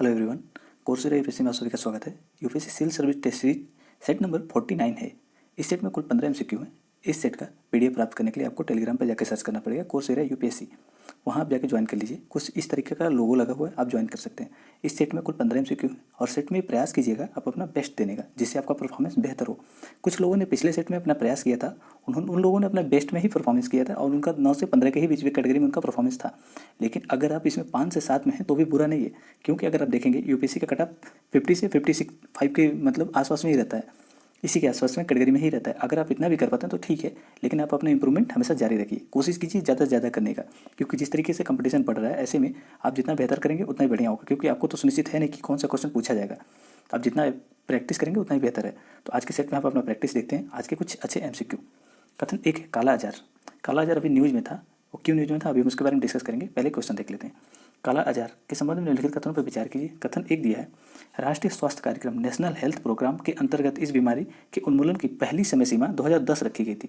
Hello everyone. Coursera UPSC में आप सभी का स्वागत है। UPSC civil service test series set number 49 है। इस सेट में कुल 15 एमसीक्यू है। इस सेट का पीडीएफ प्राप्त करने के लिए आपको टेलीग्राम पर जाकर सर्च करना पड़ेगा कोर्सेरा यूपीएससी। वहाँ आप जाकर ज्वाइन कर लीजिए। कुछ इस तरीके का लोगो लगा हुआ है, आप ज्वाइन कर सकते हैं। इस सेट में कुल 15 एमसीक्यू है और सेट में प्रयास कीजिएगा आप अपना बेस्ट देने का, जिससे आपका परफॉर्मेंस बेहतर हो। कुछ लोगों ने पिछले सेट में अपना प्रयास किया था, उन लोगों ने अपना बेस्ट में ही परफॉर्मेंस किया था और उनका 9 से 15 के ही बीच में कैटेगरी में उनका परफॉर्मेंस था। लेकिन अगर आप इसमें 5 से 7 में हैं तो भी बुरा नहीं है, क्योंकि अगर आप देखेंगे यूपीएससी का कट ऑफ 50 से 56 के मतलब आसपास में ही रहता है, इसी के आसपास में कैटेगरी में ही रहता है। अगर आप इतना भी कर पाते हैं तो ठीक है, लेकिन आप अपना इंप्रूवमेंट हमेशा जारी रखिए, कोशिश कीजिए ज़्यादा से ज़्यादा करने का, क्योंकि जिस तरीके से कंपटीशन बढ़ रहा है ऐसे में आप जितना बेहतर करेंगे उतना ही बढ़िया होगा, क्योंकि आपको तो सुनिश्चित है नहीं कि कौन सा क्वेश्चन पूछा जाएगा। आप जितना प्रैक्टिस करेंगे उतना ही बेहतर है। तो आज के सेट में आप अपना प्रैक्टिस देखते हैं। आज के कुछ अच्छे एमसीक्यू। कथन एक है काला आजार। काला आजार अभी न्यूज़ में था, वो क्यों न्यूज़ में था अभी हम उसके बारे में डिस्कस करेंगे। पहले क्वेश्चन देख लेते हैं। काला आजार के संबंध में निम्नलिखित कथनों पर विचार कीजिए। कथन एक दिया है, राष्ट्रीय स्वास्थ्य कार्यक्रम नेशनल हेल्थ प्रोग्राम के अंतर्गत इस बीमारी के उन्मूलन की पहली समय सीमा 2010 रखी गई थी।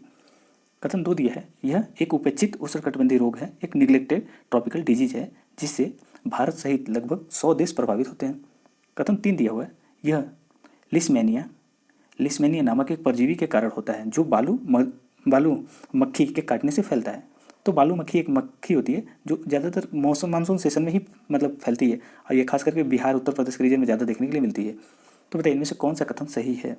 कथन दो दिया है, यह एक उपेक्षित उष्णकटिबंधीय रोग है, एक निग्लेक्टेड ट्रॉपिकल डिजीज है जिससे भारत सहित लगभग 100 देश प्रभावित होते हैं। कथन तीन दिया हुआ है, यह लिस्मेनिया नामक एक परजीवी के कारण होता है जो बालू मक्खी के काटने से फैलता है। तो बालू मक्खी एक मक्खी होती है जो ज़्यादातर मौसम मानसून सेशन में ही मतलब फैलती है, और ये खास करके बिहार उत्तर प्रदेश के रीजन में ज़्यादा देखने के लिए मिलती है। तो बताइए इनमें से कौन सा कथन सही है।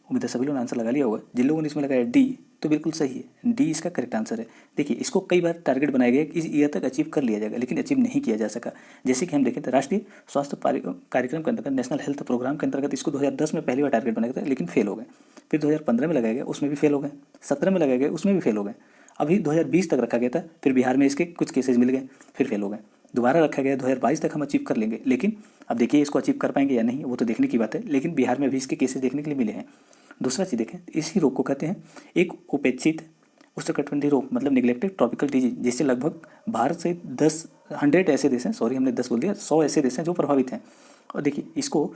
उम्मीद है सभी लोगों ने आंसर लगा लिया होगा। जिन लोगों ने इसमें लगाया डी तो बिल्कुल सही है, डी इसका करेक्ट आंसर है। देखिए इसको कई बार टारगेट बनाया गया कि इस ईयर तक अचीव कर लिया जाएगा, लेकिन अचीव नहीं किया जा सका। जैसे कि हम देखें तो राष्ट्रीय स्वास्थ्य कार्यक्रम के अंतर्गत नेशनल हेल्थ प्रोग्राम के अंतर्गत इसको 2010 में पहली बार टारगेट बनाया गया था, लेकिन फेल हो गए। फिर 2015 में लगाया गया, उसमें भी फेल हो गए। 17 में लगाया गया, उसमें भी फेल हो गए। अभी 2020 तक रखा गया था, फिर बिहार में इसके कुछ केसेज मिल गए, फिर फेल हो गए। दोबारा रखा गया 2022 तक हम अचीव कर लेंगे, लेकिन अब देखिए इसको अचीव कर पाएंगे या नहीं वो तो देखने की बात है, लेकिन बिहार में भी इसके केसेस देखने के लिए मिले हैं। दूसरा चीज़ देखें, इसी रोग को कहते हैं एक उपेक्षित उष्णकटिबंधीय रोग, मतलब निग्लेक्टेड ट्रॉपिकल डिजीज, जिससे लगभग भारत से 100 ऐसे देश हैं, सॉरी हमने 10 बोल दिया, 100 ऐसे देश हैं जो प्रभावित हैं। और देखिए इसको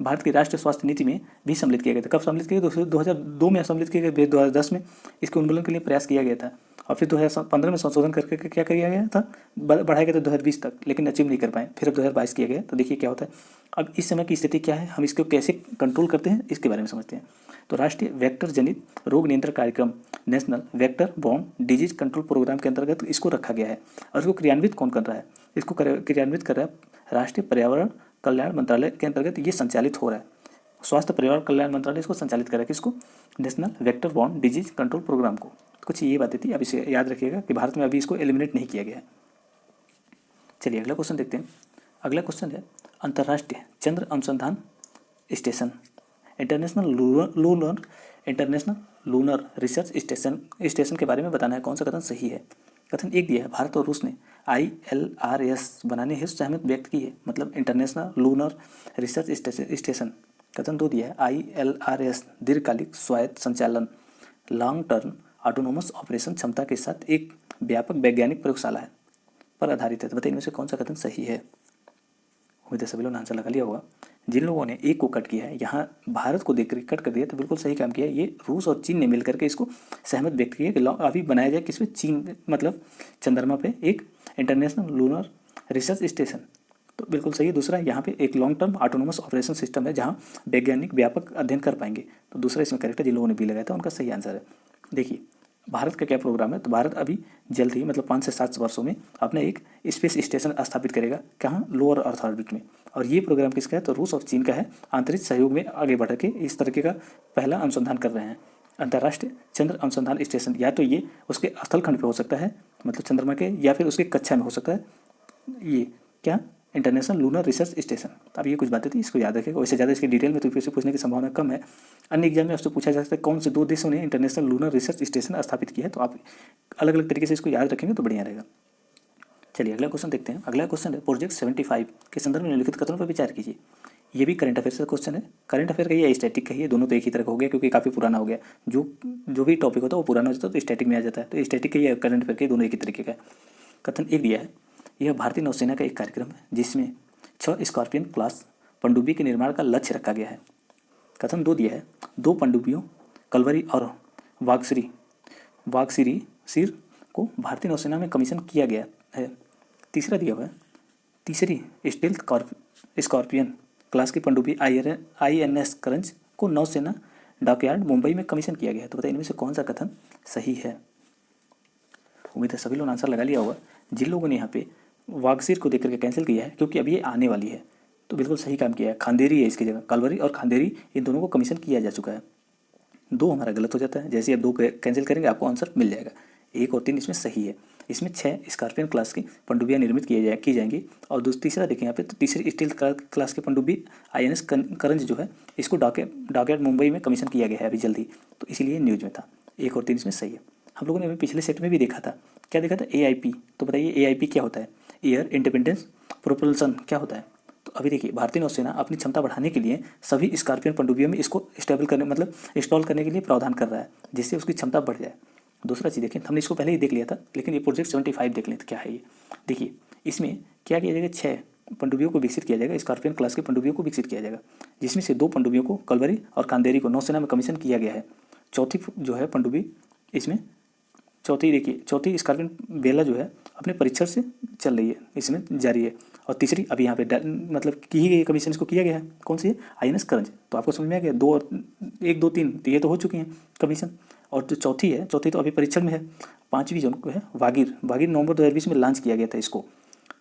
भारत की राष्ट्रीय स्वास्थ्य नीति में भी सम्मिलित किया गया था। कब सम्मिलित किया गया? 2002 में सम्मिलित किया गया, फिर 2010 में इसके उन्मूलन के लिए प्रयास किया गया था, और फिर 2015 में संशोधन करके क्या किया गया था, बढ़ाया गया था 2020 तक, लेकिन अचीव नहीं कर पाए। फिर अब 2022 किया गया। तो देखिए क्या होता है। अब इस समय की स्थिति क्या है, हम इसको कैसे कंट्रोल करते हैं इसके बारे में समझते हैं। तो राष्ट्रीय वेक्टर जनित रोग नियंत्रण कार्यक्रम national vector borne disease control programme के अंतर्गत इसको रखा गया है। और इसको क्रियान्वित कौन कर रहा है? इसको क्रियान्वित कर रहा है राष्ट्रीय पर्यावरण कल्याण मंत्रालय के अंतर्गत ये संचालित हो रहा है। स्वास्थ्य परिवार कल्याण मंत्रालय इसको संचालित कर रहा है। किसको? National vector borne disease control programme को। कुछ ये बातें थी, अब इसे याद रखिएगा कि भारत में अभी इसको एलिमिनेट नहीं किया गया है। चलिए अगला क्वेश्चन देखते हैं। अगला क्वेश्चन है, अंतर्राष्ट्रीय चंद्र अनुसंधान station international lunar research station के बारे में बताना है। कौन सा कथन सही है? कथन एक दिया है, भारत और रूस ने ILRS बनाने हेतु सहमति व्यक्त की है, मतलब इंटरनेशनल लूनर रिसर्च स्टेशन। कथन दो दिया है, ILRS दीर्घकालिक स्वायत्त संचालन लॉन्ग टर्म ऑटोनोमस ऑपरेशन क्षमता के साथ एक व्यापक वैज्ञानिक प्रयोगशाला है पर आधारित है। तो बताइए इनमें से कौन सा कथन सही है। उम्मीद है सभी लोगों ने आंसर लगा लिया होगा। जिन लोगों ने एक को कट किया है, यहाँ भारत को देखकर कट कर दिया, तो बिल्कुल सही काम किया है। ये रूस और चीन ने मिलकर के इसको सहमत व्यक्त किया कि अभी बनाया जाए किसमें, चीन मतलब चंद्रमा पे एक इंटरनेशनल लूनर रिसर्च स्टेशन। तो बिल्कुल सही है। दूसरा, यहाँ पे एक long term autonomous operation system है जहाँ वैज्ञानिक व्यापक अध्ययन कर पाएंगे। तो दूसरा इसमें करेक्ट है। जिन लोगों ने भी लगाया था उनका सही आंसर है। देखिए भारत का क्या प्रोग्राम है, तो भारत अभी जल्द ही मतलब 5 से 7 वर्षों में अपना एक स्पेस स्टेशन स्थापित करेगा। कहाँ? लोअर अर्थ ऑर्बिट में। और ये प्रोग्राम किसका है? तो रूस और चीन का है। आंतरिक सहयोग में आगे बढ़ के इस तरीके का पहला अनुसंधान कर रहे हैं। अंतर्राष्ट्रीय चंद्र अनुसंधान स्टेशन या तो ये उसके स्थलखंड पे हो सकता है, मतलब चंद्रमा के, या फिर उसके कक्षा में हो सकता है। ये क्या? International lunar research station. अब ये कुछ बातें थी, इसको याद रखेगा। वैसे ज़्यादा इसके डिटेल में तो फिर से पूछने की संभावना कम है। अन्य एग्जाम में आपसे पूछा जा सकता है कौन से 2 देशों ने इंटरनेशनल लूनर रिसर्च स्टेशन स्थापित किया है, तो आप अलग अलग तरीके से इसको याद रखेंगे तो बढ़िया रहेगा। चलिए अगला क्वेश्चन देखते हैं। अगला क्वेश्चन है, प्रोजेक्ट 75 के संदर्भ में निम्नलिखित कथनों पर विचार कीजिए। ये भी करंट अफेयर का क्वेश्चन है। करंट अफेयर का या स्टैटिक का ही है, दोनों तो एक ही तरह का हो गया क्योंकि काफ़ी पुराना हो गया। जो भी टॉपिक होता है वो पुराना हो जाता है तो स्टैटिक में आ जाता है। तो स्टैटिक का या करंट अफेयर के दोनों एक ही तरीके का है। कथन एक दिया है, यह भारतीय नौसेना का एक कार्यक्रम है जिसमें 6 स्कॉर्पियन क्लास पनडुब्बी के निर्माण का लक्ष्य रखा गया है। कथन दो दिया है, 2 पनडुब्बियों कलवरी और वागसिरी सिर को भारतीय नौसेना में कमीशन किया गया है। तीसरा दिया हुआ है, तीसरी स्टील्थ स्कॉर्पियन क्लास की पनडुब्बी INS करंज को नौसेना डॉकयार्ड मुंबई में कमीशन किया गया है। तो बताइए इनमें से कौन सा कथन सही है। उम्मीद है सभी लोगों ने आंसर लगा लिया होगा। जिन लोगों ने यहाँ पे वागसीर को देख करके कैंसिल किया है क्योंकि अभी ये आने वाली है, तो बिल्कुल सही काम किया है। खांदेरी है इसकी जगह, कालवरी और खांदेरी इन दोनों को कमीशन किया जा चुका है। 2 हमारा गलत हो जाता है। जैसे आप 2 कैंसिल करेंगे आपको आंसर मिल जाएगा। 1 और 3 इसमें सही है। इसमें 6 स्कॉर्पियन क्लास की पनडुब्बियाँ निर्मित की जाएंगी। और तीसरा देखें यहाँ पे, तो तीसरी स्टील क्लास की पनडुब्बी INS करंज जो है इसको डॉकयार्ड मुंबई में कमीशन किया गया है अभी जल्दी, तो इसीलिए न्यूज़ में था। 1 और 3 इसमें सही है। हम लोगों ने अभी पिछले सेट में भी देखा था, क्या देखा था, AIP। तो बताइए AIP क्या होता है, एयर इंडिपेंडेंस प्रोपल्सन क्या होता है। तो अभी देखिए भारतीय नौसेना अपनी क्षमता बढ़ाने के लिए सभी स्कॉर्पियन पनडुब्बियों में इसको स्टेबल करने मतलब इंस्टॉल करने के लिए प्रावधान कर रहा है, जिससे उसकी क्षमता बढ़ जाए। दूसरा चीज़ देखें, हमने इसको पहले ही देख लिया था, लेकिन ये प्रोजेक्ट 75 देख लें तो क्या है ये। देखिए इसमें क्या किया जाएगा, 6 पनडुब्बियों को विकसित किया जाएगा, स्कॉर्पियन क्लास की पनडुब्बियों को विकसित किया जाएगा, जिसमें से 2 पनडुब्बियों को कलवरी और खांदेरी को नौसेना में कमीशन किया गया है। चौथी जो है पनडुब्बी इसमें चौथी स्कॉर्पियन बेला जो है अपने परीक्षण से चल रही है, इसमें जारी है। और तीसरी अभी यहाँ पे मतलब की ही गई कमीशन इसको किया गया है, कौन सी है, INS करंज। तो आपको समझ में आ गया, 2 और 1 2 3 तो ये तो हो चुकी हैं कमीशन। और जो चौथी तो अभी परीक्षण में है। 5वीं जो है वागीर नवंबर 2020 में लॉन्च किया गया था इसको।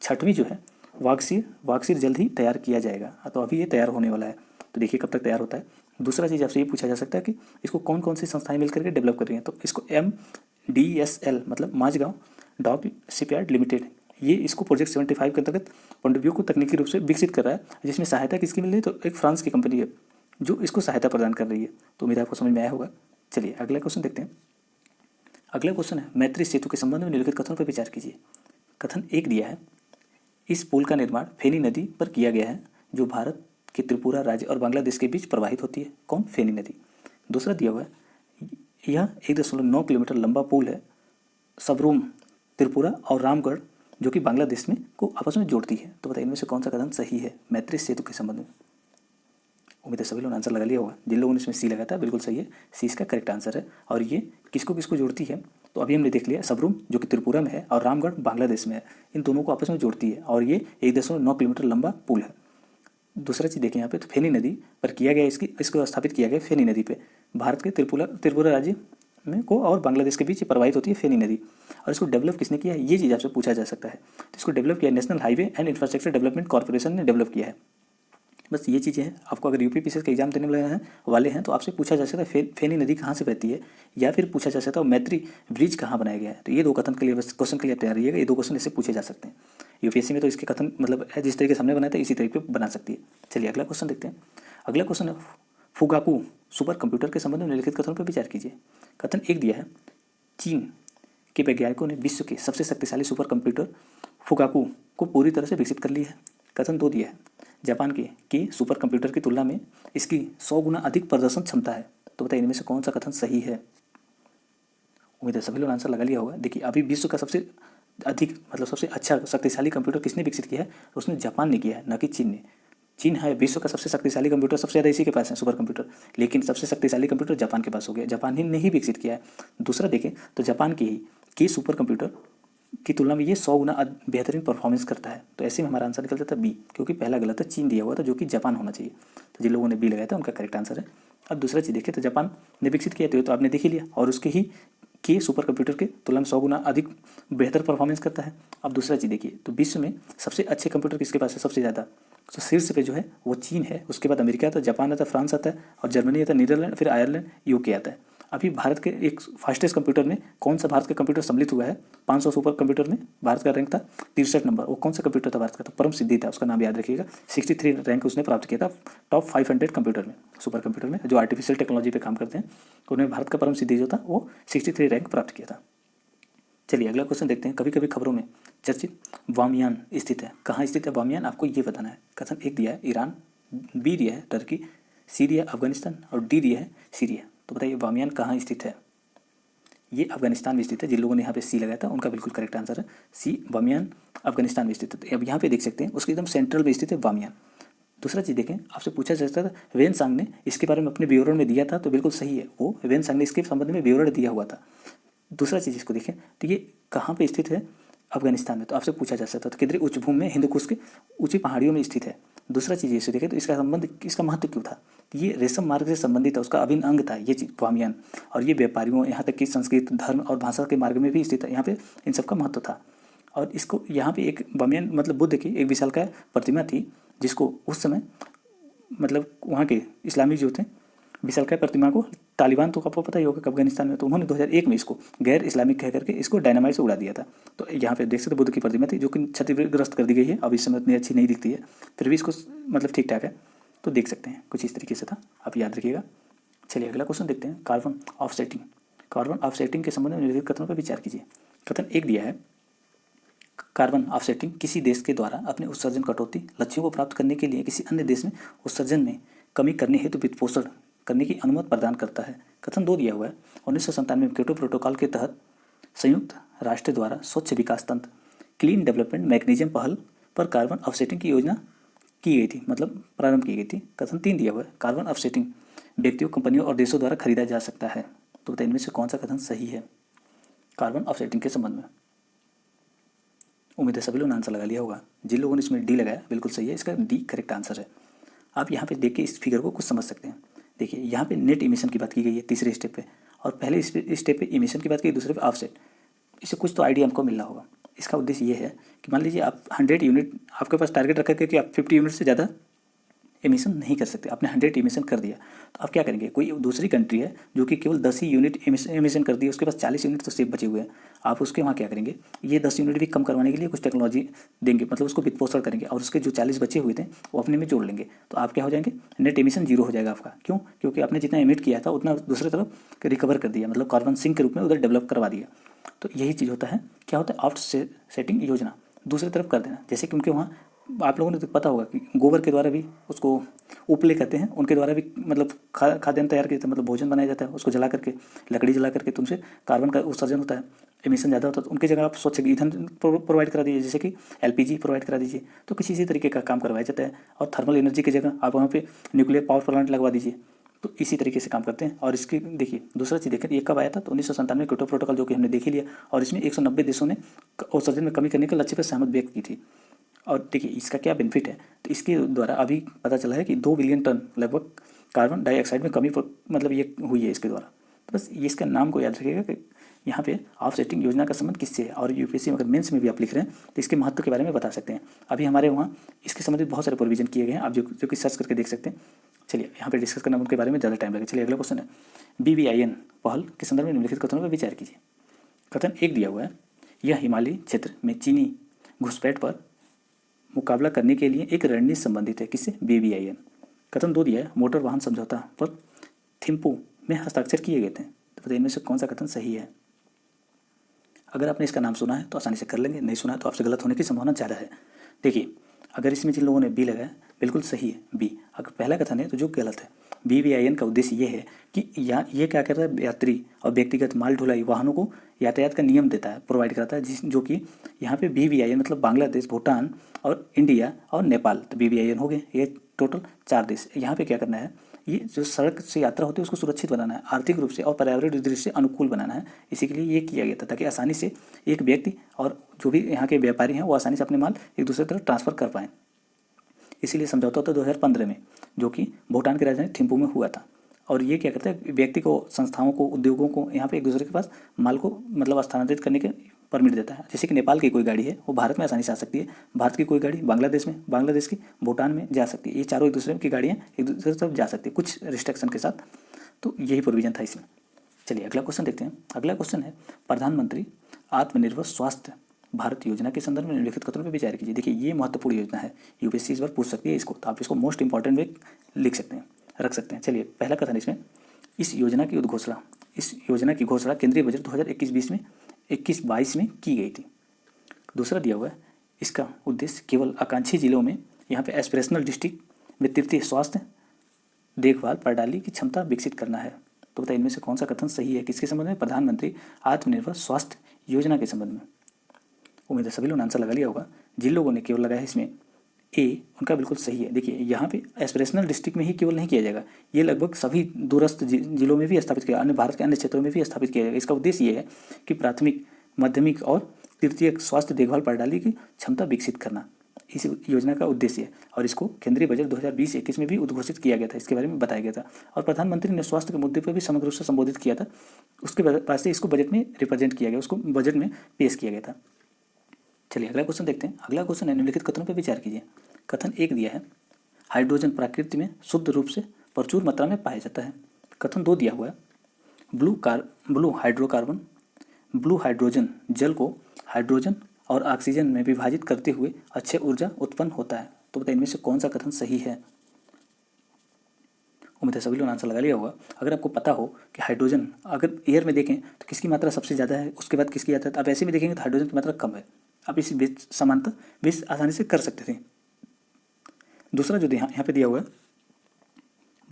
6वीं जो है वागसीर जल्द ही तैयार किया जाएगा, तो अभी ये तैयार होने वाला है। तो देखिए कब तक तैयार होता है। दूसरा चीज़ आपसे ये पूछा जा सकता है कि इसको कौन कौन सी संस्थाएं मिलकर के डेवलप कर रही हैं। तो इसको MDSL मतलब माझगांव डॉक शिपयार्ड लिमिटेड, ये इसको प्रोजेक्ट 75 के अंतर्गत पनडुब्बियों को तकनीकी रूप से विकसित कर रहा है, जिसमें सहायता किसकी मिल रही है, तो एक फ्रांस की कंपनी है जो इसको सहायता प्रदान कर रही है। तो उम्मीद आपको समझ में आया होगा। चलिए अगला क्वेश्चन देखते हैं। अगला क्वेश्चन है, मैत्री सेतु के संबंध में निम्नलिखित कथनों पर विचार कीजिए। कथन 1 दिया है, इस पुल का निर्माण फेनी नदी पर किया गया है, जो भारत के त्रिपुरा राज्य और बांग्लादेश के बीच प्रवाहित होती है। कौन, फेनी नदी। दूसरा दिया हुआ है, यह 1.9 किलोमीटर लंबा पुल है, सबरूम त्रिपुरा और रामगढ़ जो कि बांग्लादेश में को आपस में जोड़ती है। तो बताइए इनमें से कौन सा कथन सही है मैत्री सेतु के संबंध में। उम्मीद है सभी लोगों ने आंसर लगा लिया होगा। जिन लोगों ने इसमें सी लगाया था बिल्कुल सही है, सी इसका करेक्ट आंसर है। और ये किसको किसको जोड़ती है, तो अभी हमने देख लिया, सबरूम जो कि त्रिपुरा में है और रामगढ़ बांग्लादेश में है, इन दोनों को आपस में जोड़ती है और ये 1.9 किलोमीटर लंबा पुल है। दूसरा चीज़ देखें यहाँ पे, तो फेनी नदी पर किया गया इसको स्थापित किया गया फेनी नदी पे, भारत के त्रिपुरा राज्य में को और बांग्लादेश के बीच प्रवाहित होती है फेनी नदी। और इसको डेवलप किसने किया है, ये चीज़ आपसे पूछा जा सकता है। तो इसको डेवलप किया national highway and infrastructure development corporation ने डेवलप किया है। बस ये चीज़ें हैं। आपको अगर UPPSC के एग्जाम देने वाले हैं तो आपसे पूछा जा सकता है फेनी नदी कहाँ से बहती है, या फिर पूछा जा सकता है मैत्री ब्रिज कहाँ बनाया गया है। तो ये 2 कथन के लिए बस क्वेश्चन के लिए तैयार रहिएगा। ये 2 क्वेश्चन इससे पूछे जा सकते हैं। UPSC में तो इसके कथन मतलब जिस तरीके से हमने बनाया था इसी तरीके पर बना सकती है। चलिए अगला क्वेश्चन देखते हैं। अगला क्वेश्चन है, फुगाकू सुपर कंप्यूटर के संबंध में निम्नलिखित कथनों पर विचार कीजिए। कथन 1 दिया है, चीन के वैज्ञानिकों ने विश्व के सबसे शक्तिशाली सुपर कंप्यूटर फुगाकू को पूरी तरह से विकसित कर लिया है। कथन 2 दिया है, जापान के सुपर कंप्यूटर की तुलना में इसकी 100 गुना अधिक प्रदर्शन क्षमता है। तो बताइए इनमें से कौन सा कथन सही है। उम्मीद है सभी लोग आंसर लगा लिया होगा। देखिए अभी विश्व का सबसे अधिक मतलब सबसे अच्छा शक्तिशाली कंप्यूटर किसने विकसित किया है, उसने जापान ने किया है, न कि चीन ने। चीन है विश्व का सबसे शक्तिशाली कंप्यूटर, सबसे ज़्यादा इसी के पास है सुपर कंप्यूटर, लेकिन सबसे शक्तिशाली कंप्यूटर जापान के पास हो गया, जापान ही ने ही विकसित किया है। दूसरा देखें तो जापान के सुपर कंप्यूटर की तुलना में ये 100 गुना बेहतरीन परफॉर्मेंस करता है। तो ऐसे में हमारा आंसर निकल जाता है बी, क्योंकि पहला गलत है, चीन दिया हुआ था जो कि जापान होना चाहिए। तो जिन लोगों ने बी लगाया था उनका करेक्ट आंसर है। अब दूसरा चीज़ देखिए, तो जापान ने विकसित किया तो आपने देख ही लिया, और उसके ही के सुपर कंप्यूटर के तुलना में 100 गुना अधिक बेहतर परफॉर्मेंस करता है। अब दूसरा चीज़ देखिए, तो विश्व में सबसे अच्छे कंप्यूटर किसके पास है सबसे ज़्यादा, तो शीर्ष पे जो है वो चीन है, उसके बाद अमेरिका आता है, जापान आता है, फ्रांस आता है और जर्मनी आता है, नीदरलैंड, फिर आयरलैंड, UK आता है। अभी भारत के एक फास्टेस्ट कंप्यूटर में कौन सा भारत का कंप्यूटर सम्मिलित हुआ है, 500 सुपर कंप्यूटर में भारत का रैंक था 63 नंबर। वो कौन सा कंप्यूटर था भारत का, तो परम सिद्धि था, उसका नाम याद रखिएगा। 63 रैंक उसने प्राप्त किया था टॉप 500 कंप्यूटर में, सुपर कंप्यूटर में जो आर्टिफिशियल टेक्नोलॉजी पे काम करते हैं, उन्हें भारत का परम सिद्धि जो था वो 63 रैंक प्राप्त किया था। चलिए अगला क्वेश्चन देखते हैं। कभी कभी खबरों में चर्चित वामयान स्थित है, कहाँ स्थित है वामयान, आपको ये बताना है। कथन 1 दिया है ईरान, B दिया है टर्की, C दिया है अफगानिस्तान और D दिया है सीरिया। तो बताइए वामयान कहाँ स्थित है। ये अफगानिस्तान में स्थित है। जिन लोगों ने यहाँ पे C लगाया था उनका बिल्कुल करेक्ट आंसर है C, वामयान अफगानिस्तान में स्थित है। तो अब यहाँ पे देख सकते हैं उसके एकदम सेंट्रल में स्थित है वामयान। दूसरा चीज़ देखें, आपसे पूछा जा सकता था वेनसांग ने इसके बारे में अपने विवरण में दिया था, तो बिल्कुल सही है, वो वेनसांग ने इसके संबंध में विवरण दिया हुआ था। दूसरा चीज़ इसको देखें, तो ये कहाँ पे स्थित है, अफगानिस्तान में, तो आपसे पूछा जा सकता है केंद्रीय उच्च भूमि में हिंदू कुश के ऊंची पहाड़ियों में स्थित है। दूसरा चीज़ ये से देखें तो इसका संबंध, इसका महत्व क्यों था, ये रेशम मार्ग से संबंधित है, उसका अभिन्न अंग था ये चीज बामियान, और ये व्यापारियों यहाँ तक कि संस्कृत धर्म और भाषा के मार्ग में भी स्थित है, यहाँ पे इन सब का महत्व था। और इसको यहाँ पे एक बामियान मतलब बुद्ध की एक विशालकाय प्रतिमा थी, जिसको उस समय मतलब वहाँ के इस्लामी जो थे विशालकाय प्रतिमा को तालिबान, तो आपको पता ही होगा अफगानिस्तान में, तो उन्होंने 2001 में इसको गैर इस्लामिक कह करके इसको डायनामाइट से उड़ा दिया था। तो यहाँ पे देख सकते बुद्ध की प्रतिमा थी जो कि क्षतिग्रस्त कर दी गई है, अब इस समय इतनी अच्छी नहीं दिखती है, फिर भी इसको मतलब ठीक ठाक है, तो देख सकते हैं कुछ इस तरीके से था, आप याद रखिएगा। चलिए अगला क्वेश्चन देखते हैं, कार्बन ऑफसेटिंग। कार्बन ऑफसेटिंग के संबंध में निम्नलिखित कथनों पर विचार कीजिए। कथन एक दिया है, कार्बन ऑफसेटिंग किसी देश के द्वारा अपने उत्सर्जन कटौती लक्ष्यों को प्राप्त करने के लिए किसी अन्य देश में उत्सर्जन में कमी करने हेतु वित्तपोषण करने की अनुमति प्रदान करता है। कथन दो दिया हुआ है, 1997 में क्योटो प्रोटोकॉल के तहत संयुक्त राष्ट्र द्वारा स्वच्छ विकास तंत्र क्लीन डेवलपमेंट मैकेनिज्म पहल पर कार्बन ऑफसेटिंग की योजना की गई थी, मतलब प्रारंभ की गई थी। कथन तीन दिया हुआ है, कार्बन ऑफसेटिंग व्यक्तियों, कंपनियों और देशों द्वारा खरीदा जा सकता है। तो बताइए इनमें से कौन सा कथन सही है कार्बन ऑफसेटिंग के संबंध में। उम्मीद है सभी लोगों ने आंसर लगा लिया होगा। जिन लोगों ने इसमें डी लगाया बिल्कुल सही है, इसका डी करेक्ट आंसर है। आप यहाँ पे देख के इस फिगर को कुछ समझ सकते हैं। देखिए यहाँ पे नेट इमिशन की बात की गई है तीसरे स्टेप पे, और पहले स्टेप पे इमिशन की बात की, दूसरे पे ऑफसेट। इससे कुछ तो आइडिया हमको मिलना होगा। इसका उद्देश्य ये है कि मान लीजिए आप 100 यूनिट, आपके पास टारगेट रखा है कि आप 50 यूनिट से ज़्यादा एमिशन नहीं कर सकते, आपने 100 एमिशन कर दिया, तो आप क्या करेंगे, कोई दूसरी कंट्री है जो कि केवल 10 ही यूनिट एमिशन कर दी है, उसके पास 40 यूनिट तो सेफ बचे हुए हैं, आप उसके वहाँ क्या करेंगे, ये 10 यूनिट भी कम करवाने के लिए कुछ टेक्नोलॉजी देंगे, मतलब उसको वित्तपोषण करेंगे, और उसके जो 40 बचे हुए थे वो अपने में जोड़ लेंगे, तो आप क्या हो जाएंगे, नेट एमिशन जीरो हो जाएगा आपका। क्यों? क्योंकि आपने जितना एमिट किया था उतना दूसरी तरफ रिकवर कर दिया, मतलब कार्बन सिंक के रूप में उधर डेवलप करवा दिया। तो यही चीज़ होता है, क्या होता है, ऑफसेटिंग योजना दूसरी तरफ कर देना। जैसे कि उनके वहाँ आप लोगों ने तो पता होगा कि गोबर के द्वारा भी उसको उपले कहते हैं, उनके द्वारा भी मतलब खाद्यान्न तैयार किया जाता है, मतलब भोजन बनाया जाता है, उसको जला करके, लकड़ी जला करके तुमसे कार्बन का उत्सर्जन होता है, एमिशन ज़्यादा होता है, तो उनकी जगह आप स्वच्छ ईंधन प्रोवाइड करा दीजिए, जैसे कि एलपीजी प्रोवाइड करा दीजिए, तो किसी इसी तरीके का काम करवाया जाता है। और थर्मल एनर्जी की जगह आप वहाँ पे न्यूक्लियर पावर प्लांट लगवा दीजिए, तो इसी तरीके से काम करते हैं। और इसकी देखिए दूसरा चीज़ देखें, ये कब आया था, तो 1997 क्योटो प्रोटोकॉल जो कि हमने देख ही लिया, और इसमें 190 देशों ने उत्सर्जन में कमी करने के लक्ष्य पर सहमत व्यक्त की थी। और देखिए इसका क्या बेनिफिट है, तो इसके द्वारा अभी पता चला है कि 2 बिलियन टन लगभग कार्बन डाइऑक्साइड में कमी मतलब ये हुई है इसके द्वारा। तो बस ये इसका नाम को याद रखिएगा कि यहाँ पे ऑफसेटिंग योजना का संबंध किससे है, और यूपीएससी में अगर मेंस में भी आप लिख रहे हैं तो इसके महत्व के बारे में बता सकते हैं। अभी हमारे वहाँ इसके संबंधित बहुत सारे प्रोविजन किए गए हैं, आप जो कि सर्च करके देख सकते हैं। चलिए यहाँ पे डिस्कस करना उनके बारे में ज़्यादा टाइम लगेगा। चलिए अगला क्वेश्चन है, BBIN पहल के संदर्भ में निम्नलिखित कथनों पर विचार कीजिए। कथन एक दिया हुआ है, यह हिमालयी क्षेत्र में चीनी घुसपैठ पर मुकाबला करने के लिए एक रणनीति संबंधित है, किससे, BBIN। कथन दो दिया है, मोटर वाहन समझौता पर थिम्पू में हस्ताक्षर किए गए थे। तो बताइए इनमें से कौन सा कथन सही है। अगर आपने इसका नाम सुना है तो आसानी से कर लेंगे, नहीं सुना है तो आपसे गलत होने की संभावना ज़्यादा है। देखिए अगर इसमें जिन लोगों ने बी लगाया बिल्कुल सही है बी, अगर पहला कथन है तो जो गलत है। BBIN का उद्देश्य ये है कि ये क्या करता है, यात्री और व्यक्तिगत माल ढुलाई वाहनों को यातायात का नियम देता है, प्रोवाइड कराता है, जो कि यहाँ पे BBIN मतलब बांग्लादेश, भूटान और इंडिया और नेपाल, तो BBIN हो गए, ये टोटल 4 देश। यहाँ पे क्या करना है, ये जो सड़क से यात्रा होती है उसको सुरक्षित बनाना है, आर्थिक रूप से और पर्यावरण दृष्टि से अनुकूल बनाना है। इसी के लिए ये किया गया था ताकि आसानी से एक व्यक्ति और जो भी यहाँ के व्यापारी हैं वो आसानी से अपने माल एक दूसरे तरफ ट्रांसफ़र कर पाएँ। इसीलिए समझौता होता 2015 में, जो कि भूटान की राजधानी थिम्पू में हुआ था। और ये क्या करता है, व्यक्ति को, संस्थाओं को, उद्योगों को यहाँ पे एक दूसरे के पास माल को मतलब स्थानांतरित करने के परमिट देता है। जैसे कि नेपाल की कोई गाड़ी है वो भारत में आसानी से आ सकती है, भारत की कोई गाड़ी बांग्लादेश में, बांग्लादेश की भूटान में जा सकती है, ये चारों एक दूसरे की गाड़ियाँ एक दूसरे तरफ जा सकती है कुछ रिस्ट्रिक्शन के साथ। तो यही प्रोविजन था इसमें। चलिए अगला क्वेश्चन देखते हैं। अगला क्वेश्चन है, प्रधानमंत्री आत्मनिर्भर स्वास्थ्य भारत योजना के संदर्भ में निम्नलिखित कथनों पर विचार कीजिए। देखिए ये महत्वपूर्ण योजना है, यूपीएससी इस बार पूछ सकती है इसको, तो आप इसको मोस्ट इंपॉर्टेंट में लिख सकते हैं, रख सकते हैं। चलिए पहला कथन इसमें, इस योजना की घोषणा केंद्रीय बजट 2021-20 में 21-22 में की गई थी। दूसरा दिया हुआ है, इसका उद्देश्य केवल आकांक्षी जिलों में, यहाँ पे एस्पिरेशनल डिस्ट्रिक्ट में तृतीय स्वास्थ्य देखभाल प्रणाली की क्षमता विकसित करना है। तो बताइए इनमें से कौन सा कथन सही है, किसके संबंध में, प्रधानमंत्री आत्मनिर्भर स्वास्थ्य योजना के संबंध में। उम्मीद है सभी लोगों ने आंसर लगा लिया होगा। जिन लोगों ने केवल लगाया है इसमें ए, उनका बिल्कुल सही है। देखिए यहाँ पे एस्पिरेशनल डिस्ट्रिक्ट में ही केवल नहीं किया जाएगा, ये लगभग सभी दूरस्थ जिलों में भी स्थापित किया, अन्य भारत के अन्य क्षेत्रों में भी स्थापित किया जाएगा। इसका उद्देश्य ये है कि प्राथमिक, माध्यमिक और तृतीय स्वास्थ्य देखभाल प्रणाली की क्षमता विकसित करना इस योजना का उद्देश्य है और इसको केंद्रीय बजट 2020-21 में भी उद्घोषित किया गया था, इसके बारे में बताया गया था। और प्रधानमंत्री ने स्वास्थ्य के मुद्दे पर भी समग्र रूप से संबोधित किया था, उसके बाद से इसको बजट में रिप्रेजेंट किया गया, उसको बजट में पेश किया गया था। चलिए अगला क्वेश्चन देखते हैं। अगला क्वेश्चन है, निम्नलिखित कथनों पर विचार कीजिए। कथन 1 दिया है, हाइड्रोजन प्रकृति में शुद्ध रूप से प्रचुर मात्रा में पाया जाता है। कथन 2 दिया हुआ है, ब्लू हाइड्रोजन जल को हाइड्रोजन और ऑक्सीजन में विभाजित करते हुए अक्षय ऊर्जा उत्पन्न होता है। तो बताइए इनमें से कौन सा कथन सही है। उम्मीद है सभी लोग आंसर लगा लिया होगा। अगर आपको पता हो कि हाइड्रोजन अगर एयर में देखें तो किसकी मात्रा सबसे ज़्यादा है, उसके बाद किसकी आता है, तो आप ऐसे में देखेंगे तो हाइड्रोजन की मात्रा कम है। आप इस बीच समानता बीच आसानी से कर सकते थे। दूसरा जो यहाँ पे दिया हुआ है,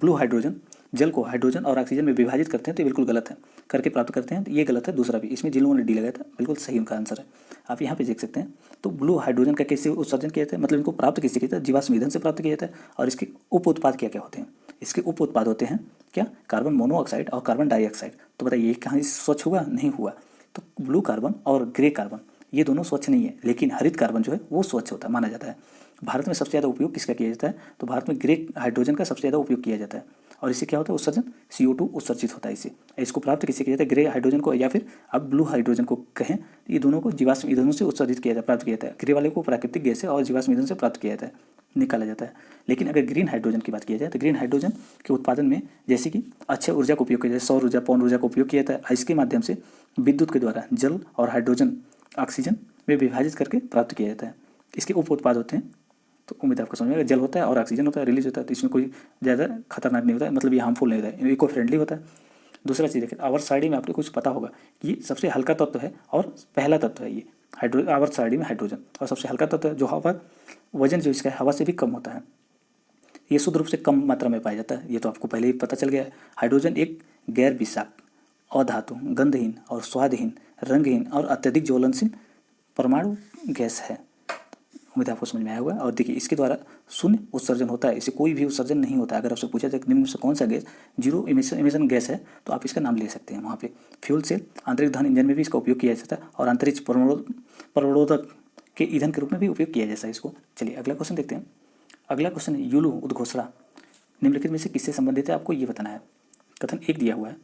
ब्लू हाइड्रोजन जल को हाइड्रोजन और ऑक्सीजन में विभाजित करते हैं, तो ये बिल्कुल गलत है। करके प्राप्त करते हैं, तो ये गलत है। दूसरा भी, इसमें जिन लोगों ने डी लगाया था बिल्कुल सही उनका आंसर है। आप यहाँ पे देख सकते हैं। तो ब्लू हाइड्रोजन का कैसे उत्सर्जन किया जाता है, मतलब इनको प्राप्त किससे किया जाता है, जीवाश्म ईंधन से प्राप्त किया जाता है। और इसके उप उत्पाद क्या क्या होते हैं, इसके उप उत्पाद होते हैं क्या, कार्बन मोनोऑक्साइड और कार्बन डाइऑक्साइड। तो बताइए कहाँ स्वच्छ हुआ, नहीं हुआ। तो ब्लू कार्बन और ग्रे कार्बन ये दोनों स्वच्छ नहीं है, लेकिन हरित कार्बन जो है वो स्वच्छ होता है, माना जाता है। भारत में सबसे ज़्यादा उपयोग किसका किया जाता है, तो भारत में ग्रे हाइड्रोजन का सबसे ज़्यादा उपयोग किया जाता है। और इससे क्या होता है, उत्सर्जन CO2 उत्सर्जित होता है। इसको प्राप्त किससे किया जाता है, ग्रे हाइड्रोजन को या फिर आप ब्लू हाइड्रोजन को कहें, ये दोनों को जीवाश्म ईंधनों से उत्सर्जित किया जाता है, प्राप्त किया जाता है। ग्रे वाले को प्राकृतिक गैस से और जीवाश्म ईंधन से प्राप्त किया जाता है, निकाला जाता है। लेकिन अगर ग्रीन हाइड्रोजन की बात किया जाए तो ग्रीन हाइड्रोजन के उत्पादन में जैसे कि अक्षय ऊर्जा का उपयोग किया जाए, सौर ऊर्जा, पवन ऊर्जा का उपयोग किया जाता है। इसके माध्यम से विद्युत के द्वारा जल और हाइड्रोजन ऑक्सीजन में विभाजित करके प्राप्त किया जाता है। इसके उप उत्पाद होते हैं। तो उम्मीद आपको समझ में आएगा। जल होता है और ऑक्सीजन होता है, रिलीज होता है, तो इसमें कोई ज़्यादा खतरनाक नहीं होता है, मतलब ये हार्मफुल नहीं होता है, इको फ्रेंडली होता है। दूसरा चीज़ देखिए, आवर्त सारणी में आपको कुछ पता होगा कि ये सबसे हल्का तत्व है और पहला तत्व है ये आवर्त सारणी में हाइड्रोजन, और सबसे हल्का तत्व है जो हवा, वजन जो इसका है हवा से भी कम होता है। ये शुद्ध रूप से कम मात्रा में पाया जाता है, ये तो आपको पहले ही पता चल गया है। हाइड्रोजन एक गैर विषाक्त, अधातु, गंधहीन और स्वादहीन, रंगहीन और अत्यधिक ज्वलनशील परमाणु गैस है। उम्मीद आपको समझ में आया होगा। और देखिए इसके द्वारा शून्य उत्सर्जन होता है, इसे कोई भी उत्सर्जन नहीं होता है। अगर आपसे पूछा जाए निम्न में से कौन सा गैस जीरो इमिशन गैस है, तो आप इसका नाम ले सकते हैं। वहाँ पे फ्यूल सेल, आंतरिक दहन इंजन में भी इसका उपयोग किया जाता है और अंतरिक्ष प्रवरोधक के ईंधन के रूप में भी उपयोग किया जाता है इसको। चलिए अगला क्वेश्चन देखते हैं। अगला क्वेश्चन है, यूलू उद्घोषणा निम्नलिखित में से किससे संबंधित है, आपको ये बताना है। कथन 1 दिया हुआ है,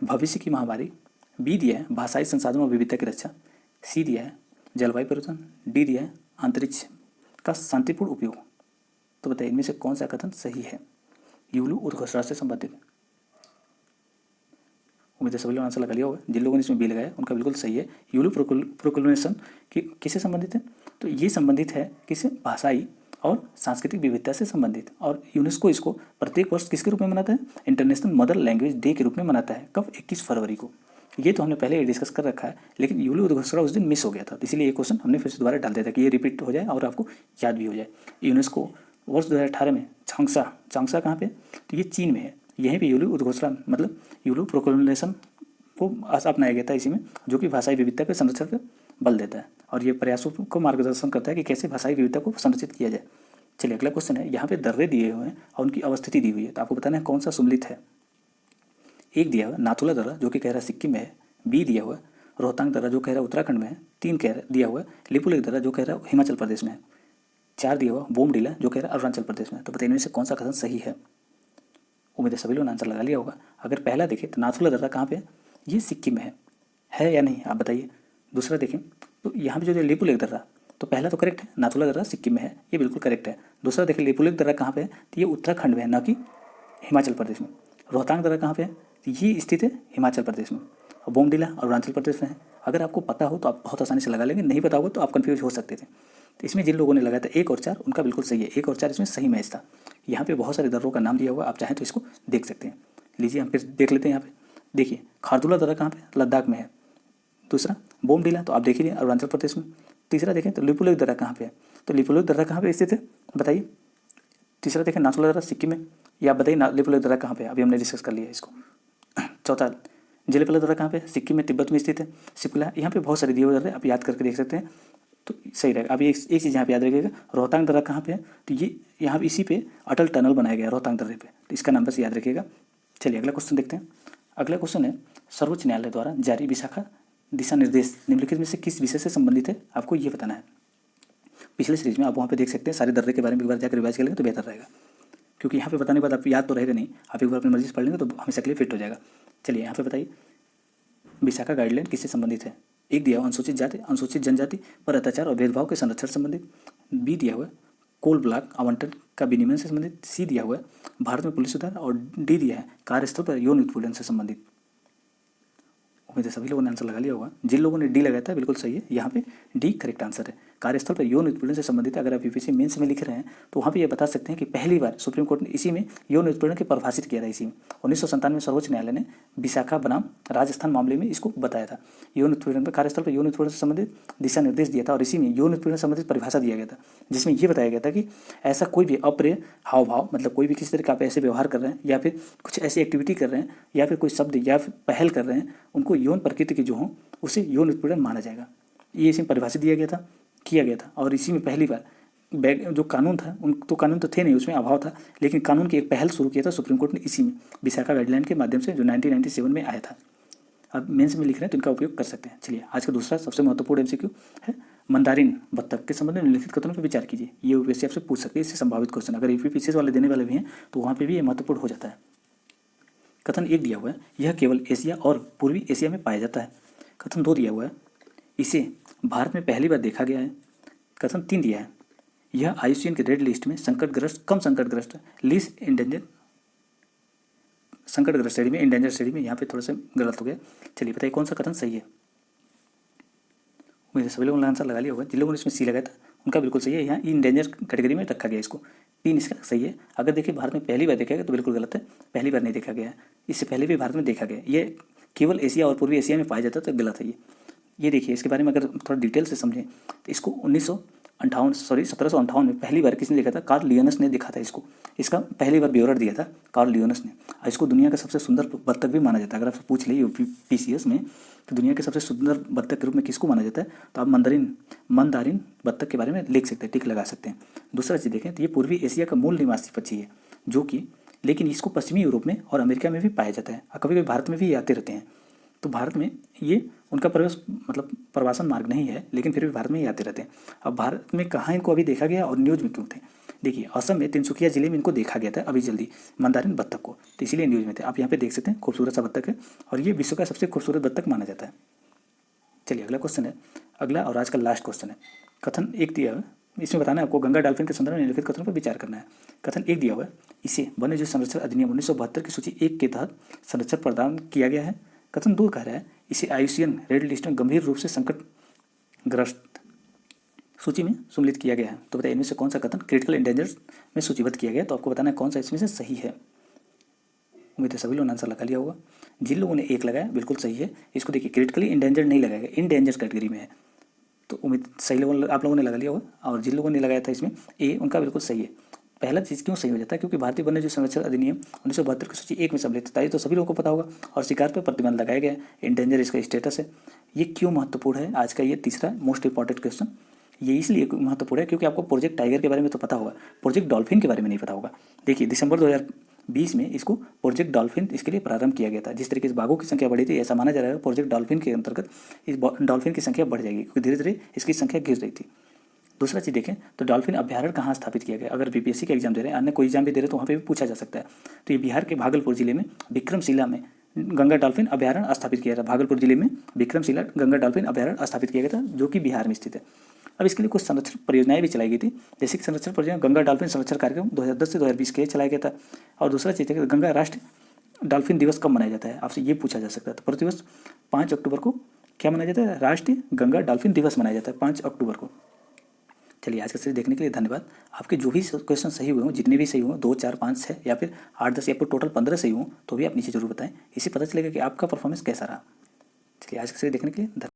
भविष्य की महामारी। बी दिया है, भाषाई संसाधनों और विविधता की रक्षा। सी दिया है, जलवायु परिवर्तन। डी दिया है, अंतरिक्ष का शांतिपूर्ण उपयोग। तो बताइए इनमें से कौन सा कथन सही है, यूलू उद्घोषणा से संबंधित। उम्मीद है सभी लोग आंसर लगा लिया होगा। जिन लोगों ने इसमें बी लगाया उनका बिल्कुल सही है। यूलू प्रोक्लेमेशन किससे संबंधित है, तो ये संबंधित है किससे, भाषाई और सांस्कृतिक विविधता से संबंधित। और यूनेस्को इसको प्रत्येक वर्ष किसके रूप में मनाता है, इंटरनेशनल मदर लैंग्वेज डे के रूप में मनाता है। कब, 21 फरवरी को। ये तो हमने पहले ही डिस्कस कर रखा है, लेकिन यूलू उद्घोषणा उस दिन मिस हो गया था, तो इसीलिए ये क्वेश्चन हमने फिर से दोबारा डाल दिया था कि ये रिपीट हो जाए और आपको याद भी हो जाए। यूनेस्को वर्ष 2018 में चांगसा कहाँ पे, तो ये चीन में है। यहीं पे यूलू उद्घोषणा मतलब यूलू प्रोक्लेमेशन को अपनाया गया था इसी में, जो कि भाषाई विविधता के संरक्षण पर बल देता है और ये प्रयासों को मार्गदर्शन करता है कि कैसे भाषाई विविधता को संरक्षित किया जाए। चलिए अगला क्वेश्चन है, यहाँ पे दर्रे दिए हुए हैं और उनकी अवस्थिति दी हुई है, तो आपको बताना है कौन सा सुमलित है। 1 दिया हुआ नाथुला दर्रा जो कि कह रहा है सिक्किम में है। बी दिया हुआ रोहतांग दर्रा जो कह रहा है उत्तराखंड में है। 3 दिया हुआ लिपुलेख दर्रा जो कह रहा है हिमाचल प्रदेश में है। 4 दिया हुआ बोमडिला जो कह रहा है अरुणाचल प्रदेश में। तो बताइए इनमें से कौन सा कथन सही है। उम्मीद है सभी लोगों ने आंसर लगा लिया होगा। अगर पहला देखें तो नाथुला दर्रा कहाँ पे है, ये सिक्किम में है या नहीं, आप बताइए। दूसरा देखें तो यहाँ पे जो लिपुलेख दर्रा, तो पहला तो करेक्ट है, नाथुला दर्रा सिक्किम में है, ये बिल्कुल करेक्ट है। दूसरा देखिए लिपुलेख दर्रा कहाँ पे है, तो ये उत्तराखंड में है, ना कि हिमाचल प्रदेश में। रोहतांग दर्रा कहाँ पे है, तो ये स्थित है हिमाचल प्रदेश में। और बोमडिला अरुणाचल प्रदेश में है। अगर आपको पता हो तो आप बहुत आसानी से लगा लेंगे, नहीं पता होगा तो आप कन्फ्यूज हो सकते थे। तो इसमें जिन लोगों ने लगाया था 1 और 4 उनका बिल्कुल सही है। 1 और 4 इसमें सही मैच था। यहाँ पे बहुत सारे दर्रों का नाम दिया हुआ, आप चाहें तो इसको देख सकते हैं। लीजिए हम फिर देख लेते हैं। यहाँ पे देखिए खारदुला दर्रा कहाँ पे, लद्दाख में है। दूसरा बोमडिला तो आप देख लीजिए अरुणाचल प्रदेश में। तीसरा देखें तो लिपुलेख दर्रा कहाँ पे है, तो लिपुलेख दर्रा कहाँ पे स्थित है बताइए। तीसरा देखें नाथुला दर्रा सिक्किम में, या बताइए लिपुलेख दर्रा कहाँ पे है, अभी हमने डिस्कस कर लिया इसको। चौथा जेलेपला दर्रा कहाँ पे, सिक्किम में, तिब्बत में स्थित है। सिपला, यहाँ पे बहुत सारे दिए हुए दर्रे आप याद करके देख सकते हैं, तो सही रहेगा। अभी एक चीज़ यहाँ पे याद रखिएगा, रोहतांग दर्रा कहाँ पे है, तो ये यहाँ इसी पे अटल टनल बनाया गया है रोहतांग दर्रे पे, तो इसका नाम बस याद रखिएगा। चलिए अगला क्वेश्चन देखते हैं। अगला क्वेश्चन है, सर्वोच्च न्यायालय द्वारा जारी विशाखा दिशा निर्देश निम्नलिखित में से किस विषय से संबंधित है, आपको ये बताना है। पिछले सीरीज में आप वहाँ पे देख सकते हैं, सारे दर्रे के बारे में एक बार जाकर रिवाइज कर लेंगे तो बेहतर रहेगा, क्योंकि यहाँ पे बताने के बाद आप याद तो रहेगा नहीं, आप एक बार अपनी मर्जी से पढ़ लेंगे तो हमेशा के लिए फिट हो जाएगा। चलिए यहाँ पे बताइए, विशाखा गाइडलाइन किससे संबंधित है। एक दिया हुआ अनुसूचित जाति अनुसूचित जनजाति पर अत्याचार और भेदभाव के संरक्षण से संबंधित। बी दिया हुआ है कोल ब्लॉक आवंटन का विनिमय से संबंधित। सी दिया हुआ है भारत में पुलिस सुधार। और डी दिया है कार्यस्थल पर यौन उत्पीड़न से संबंधित। उम्मीद है सभी लोगों ने आंसर लगा लिया होगा। जिन लोगों ने डी लगाया था बिल्कुल सही है, यहाँ पे डी करेक्ट आंसर है। कार्यस्थल पर यौन उत्पीड़न से संबंधित अगर आप यूपीएससी मेंस में लिख रहे हैं तो वहाँ पे ये बता सकते हैं कि पहली बार सुप्रीम कोर्ट ने इसी में यौन उत्पीड़न के परिभाषित किया था। इसी में 1997 में सर्वोच्च न्यायालय ने विशाखा बनाम राजस्थान मामले में इसको बताया था। यौन उत्पीड़न पर कार्यस्थल पर यौन उत्पीड़न से संबंधित दिशा निर्देश दिया था और इसी में यौन उत्पीड़न से संबंधित परिभाषा दिया गया था, जिसमें ये बताया गया था कि ऐसा कोई भी अप्रिय हाव भाव, मतलब कोई भी किसी तरह का आप ऐसे व्यवहार कर रहे हैं या फिर कुछ ऐसी एक्टिविटी कर रहे हैं या फिर कोई शब्द या फिर पहल कर रहे हैं, उनको यौन प्रकृति के जो हों उसे यौन उत्पीड़न माना जाएगा। ये इसमें परिभाषित दिया गया था और इसी में पहली बार जो कानून था, उन तो कानून तो थे नहीं, उसमें अभाव था, लेकिन कानून की एक पहल शुरू किया था सुप्रीम कोर्ट ने इसी में विशाखा गाइडलाइन के माध्यम से, जो 1997 में आया था। अब मेंस में लिख रहे हैं तो इनका उपयोग कर सकते हैं। चलिए आज का दूसरा सबसे महत्वपूर्ण एमसीक्यू है, मंदारिन बत्तख के संबंध में निम्नलिखित कथनों पर विचार कीजिए। ये यूपीएससी आपसे पूछ सकते हैं, इससे संभावित क्वेश्चन अगर यूपीएससी वाले देने वाले भी हैं तो वहाँ पर भी ये महत्वपूर्ण हो जाता है। कथन 1 दिया हुआ है, यह केवल एशिया और पूर्वी एशिया में पाया जाता है। कथन 2 दिया हुआ है, इसे भारत में पहली बार देखा गया है। कथन 3 दिया है, यह आईयूसीएन के रेड लिस्ट में संकटग्रस्त, कम संकटग्रस्त, लीस्ट इंडेंजर, संकटग्रस्त श्रेणी में, इंडेंजर श्रेणी में। यहाँ पे थोड़ा सा गलत हो गया। चलिए बताइए कौन सा कथन सही है। मुझे सभी लोगों ने आंसर लगा लिया होगा। जिन लोगों ने इसमें सी लगाया था उनका बिल्कुल सही है, यहाँ इंडेंजर कैटेगरी में रखा गया इसको। 3 इसका सही है। अगर देखिए भारत में पहली बार देखा गया तो बिल्कुल गलत है, पहली बार नहीं देखा गया है, इससे पहले भी भारत में देखा गया। ये केवल एशिया और पूर्वी एशिया में पाया जाता है तो गलत है ये देखिए इसके बारे में अगर थोड़ा डिटेल से समझें तो इसको 1758 में पहली बार किसने देखा था, कार्ल लियोनस ने देखा था इसको। इसका पहली बार ब्यौरा दिया था कार्ल लियोनस ने। इसको दुनिया का सबसे सुंदर बत्तख भी माना जाता है। अगर आप पूछ ले यूपीसीएस में तो दुनिया के सबसे सुंदर बत्तख के रूप में किसको माना जाता है, तो आप मंदारिन बत्तख के बारे में लिख सकते हैं, टिक लगा सकते हैं। दूसरा चीज़ देखें तो ये पूर्वी एशिया का मूल निवासी पक्षी है, जो कि लेकिन इसको पश्चिमी यूरोप में और अमेरिका में भी पाया जाता है, कभी कभी भारत में भी आते रहते हैं। तो भारत में ये उनका प्रवासन मार्ग नहीं है, लेकिन फिर भी भारत में ही आते रहते हैं। अब भारत में कहाँ इनको अभी देखा गया और न्यूज़ में क्यों थे, देखिए असम में तिनसुकिया जिले में इनको देखा गया था अभी जल्दी, मंदारिन बत्तख को, तो इसीलिए न्यूज़ में थे। आप यहाँ पे देख सकते हैं, खूबसूरत सा बत्तख है और ये विश्व का सबसे खूबसूरत बत्तख माना जाता है। चलिए अगला क्वेश्चन है, अगला और आज का लास्ट क्वेश्चन है। कथन 1 दिया है, इसमें बताना है आपको गंगा डॉल्फिन के संदर्भ में निम्नलिखित कथनों पर विचार करना है। कथन 1 दिया हुआ है, इसे वन्यजीव संरक्षण अधिनियम 1972 की सूची 1 के तहत संरक्षण प्रदान किया गया है। कथन 2 कह रहा है, इसे आईयूसीएन रेड लिस्ट में गंभीर रूप से संकटग्रस्त सूची में सम्मिलित किया गया है। तो बताइए इनमें से कौन सा कथन क्रिटिकल इंडेंजर्ड में सूचीबद्ध किया गया, तो आपको बताना है कौन सा इसमें से सही है। उम्मीद है सभी लोगों ने आंसर लगा लिया होगा। जिन लोगों ने 1 लगाया बिल्कुल सही है। इसको देखिए क्रिटिकली इंडेंजर्ड नहीं लगाया गया, इंडेंजर कैटेगरी में है, तो उम्मीद सही लोगों आप लोगों ने लगा लिया होगा। और जिन लोगों ने लगाया था इसमें ए, उनका बिल्कुल सही है। पहला चीज़ क्यों सही हो जाता है, क्योंकि भारतीय वन्यजीव संरक्षण अधिनियम 1972 की सूची 1 में सम्मिलित था, ये तो सभी लोगों को पता होगा। और शिकार पर प्रतिबंध लगाया गया, इंडेंजर इसका स्टेटस है। ये क्यों महत्वपूर्ण है, आज का ये तीसरा मोस्ट इंपॉर्टेंट क्वेश्चन। ये इसलिए महत्वपूर्ण है क्योंकि आपको प्रोजेक्ट टाइगर के बारे में तो पता होगा, प्रोजेक्ट डॉल्फिन के बारे में नहीं पता होगा। देखिए दिसंबर 2020 में इसको प्रोजेक्ट डॉल्फिन इसके लिए प्रारंभ किया गया था। जिस तरीके से बाघों की संख्या बढ़ी थी, ऐसा माना जा रहा है प्रोजेक्ट डॉल्फिन के अंतर्गत इस डॉल्फिन की संख्या बढ़ जाएगी, क्योंकि धीरे धीरे इसकी संख्या गिर रही थी। दूसरा चीज़ देखें तो डॉल्फिन अभ्यारण्य कहाँ स्थापित किया गया, अगर बीपीएससी का एग्जाम दे रहे हैं, अन्य कोई एग्जाम भी दे रहे हैं तो वहाँ पे भी पूछा जा सकता है। तो ये बिहार के भागलपुर जिले में विक्रमशिला में गंगा डॉल्फिन अभ्यारण्य स्थापित किया था। भागलपुर जिले में विक्रमशिला गंगा डॉल्फिन अभ्यारण्य स्थापित किया गया था, जो कि बिहार में स्थित है। अब इसके लिए कुछ संरक्षण परियोजनाएं भी चलाई गई थी, जैसे कि संरक्षण परियोजना गंगा डॉल्फिन संरक्षण कार्यक्रम 2010 से 2020 के लिए चलाया गया था। और दूसरा चीज़ है कि गंगा राष्ट्रीय डॉल्फिन दिवस कब मनाया जाता है, आपसे ये पूछा जा सकता है। तो प्रतिवर्ष 5 अक्टूबर को क्या मनाया जाता है, राष्ट्रीय गंगा डॉल्फिन दिवस मनाया जाता है 5 अक्टूबर को। चलिए आज का सीरीज देखने के लिए धन्यवाद। आपके जो भी क्वेश्चन सही हुए हों, जितने भी सही हों, 2, 4, 5, 6 या फिर 8, 10 या फिर टोटल 15 सही हों, तो भी आप नीचे जरूर बताएं। इससे पता चलेगा कि आपका परफॉर्मेंस कैसा रहा। चलिए आज का सीरीज देखने के लिए धन्यवाद।